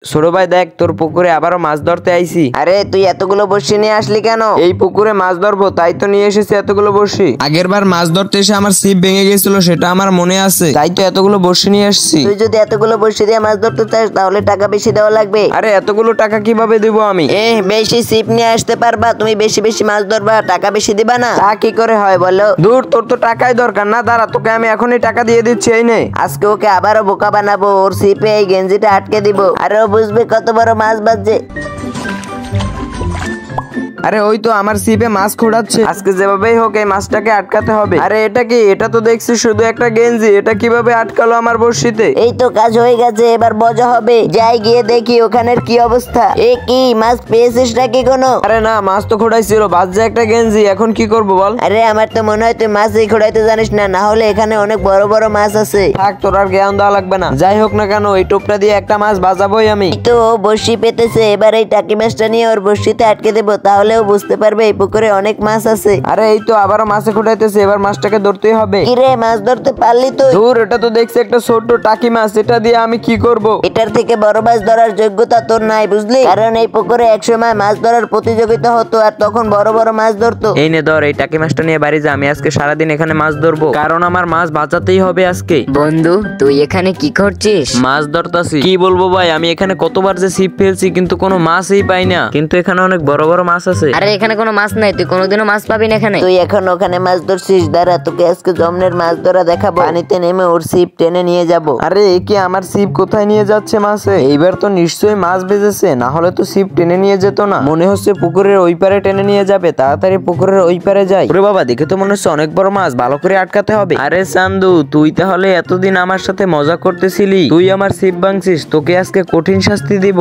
ছোট ভাই দেখ, তোর পুকুরে আবারও মাছ ধরতে আইছি। আরে তুই এতগুলো বড়শি নিয়ে আসলি কেন? এই পুকুরে মাছ ধরবো তাই তো নিয়ে এসেছি এতগুলো বড়শি। আগের বার মাছ ধরতে এসে আমার ছিপ ভেঙে গেছিল, সেটা আমার মনে আছে, তাই তো এতগুলো বড়শি নিয়ে আসছি। তুই যদি এতগুলো বড়শি দিয়ে মাছ ধরতে চাস তাহলে টাকা বেশি দেওয়া লাগবে। আরে এতগুলো টাকা কিভাবে দিব আমি? বেশি ছিপ নিয়ে আসতে পারবা, তুমি বেশি বেশি মাছ ধরবা, টাকা বেশি দিবা না, তা কি করে হয় বলো? দূর, তোর তো টাকাই দরকার না, দাঁড়া তোকে আমি এখনই টাকা দিয়ে দিচ্ছি, এই নে। আজকে ওকে আবারও বোকা বানাবো, ওর ছিপে এই গেঞ্জিটা আটকে দিব, আর ও বুঝবে কত বড় মাছ বাজছে। আরে ওই তো আমার ছিপে মাছ খোঁড়াচ্ছে, আজকে যেভাবেই হোক এই মাছটাকে আটকাতে হবে। আরে এটা কি? এটা তো দেখছি শুধু একটা গেঞ্জি, এটা কিভাবে আটকালো আমার বড়শিতে? এই তো কাজ হয়ে গেছে, এবার মজা হবে, যাই গিয়ে দেখি ওখানের কি অবস্থা। এ কি মাছ পেয়েছিস নাকি কোনো? আরে না, মাছ তো খোঁড়াইছিল, বাজছে একটা গেঞ্জি, এখন কি করবো বল? আরে আমার তো মনে হয় তুই মাছই খোঁড়াইতে জানিস না, না হলে এখানে অনেক বড় বড় মাছ আছে। থাক, তোর আর জ্ঞান দেওয়া লাগবে না। যাই হোক না কেন, এই টোপটা দিয়ে একটা মাছ বাজাবোই আমি। তো ও বড়শি পেতেছে, এবার এই টাকি মাছটা নিয়ে ওর বড়শিতে আটকে দেবো, তাহলে ও বুঝতে পারবে এই পুকুরে অনেক মাছ আছে। আরে এই তো আবারও মাছে খোঁড়াইতেছে, এবার মাছটাকে ধরতেই হবে। কিরে মাছ ধরতে পারলি তুই? দূর, এটা তো দেখছি একটা ছোট্ট টাকি মাছ, এটা দিয়ে আমি কি করব? এটার থেকে বড় মাছ ধরার যোগ্যতা তোর নাই, বুঝলি? কারণ এই পুকুরে একসময় মাছ ধরার প্রতিযোগিতা হতো, আর তখন বড় বড় মাছ ধরতো। এই নে ধর, এই টাকি মাছটা নিয়ে বাড়ি যা, আমি আজকে সারাদিন এখানে মাছ ধরবো, কারণ আমার মাছ বাঁচাতেই হবে আজকে। বন্ধু, তুই এখানে কি করছিস? মাছ ধরতাছি। কি বলবো ভাই, আমি এখানে কতবার যে ছিপ ফেলছি কিন্তু কোনো মাছই পাই না, কিন্তু এখানে অনেক বড় বড় মাছ আছে। আরে এখানে কোনো মাছ নাই, তুই কোনোদিনও মাছ পাবি না এখানে। তুই এখন ওখানে মাছ ধরছিস, দাঁড়া তোকে আজকে জমনের মাছ ধরা দেখাবো। পানিতে নেমে ওর ছিপ টেনে নিয়ে যাব। আরে এ কি, আমার ছিপ কোথায় নিয়ে যাচ্ছে মাছে? এইবার তো নিশ্চয়ই মাছ বেজেছে, না হলে তো ছিপ টেনে নিয়ে যেত না। মনে হচ্ছে পুকুরের ওই পারে টেনে নিয়ে যাবে, তাড়াতাড়ি পুকুরের ওই পারে যাই। ওরে বাবা, দেখে তো মনে হচ্ছে অনেক বড় মাছ, ভালো করে আটকাতে হবে। আরে চান্দু, তুই তাহলে এতদিন আমার সাথে মজা করতেছিলি, তুই আমার ছিপ ভাঙছিস, তোকে আজকে কঠিন শাস্তি দিব।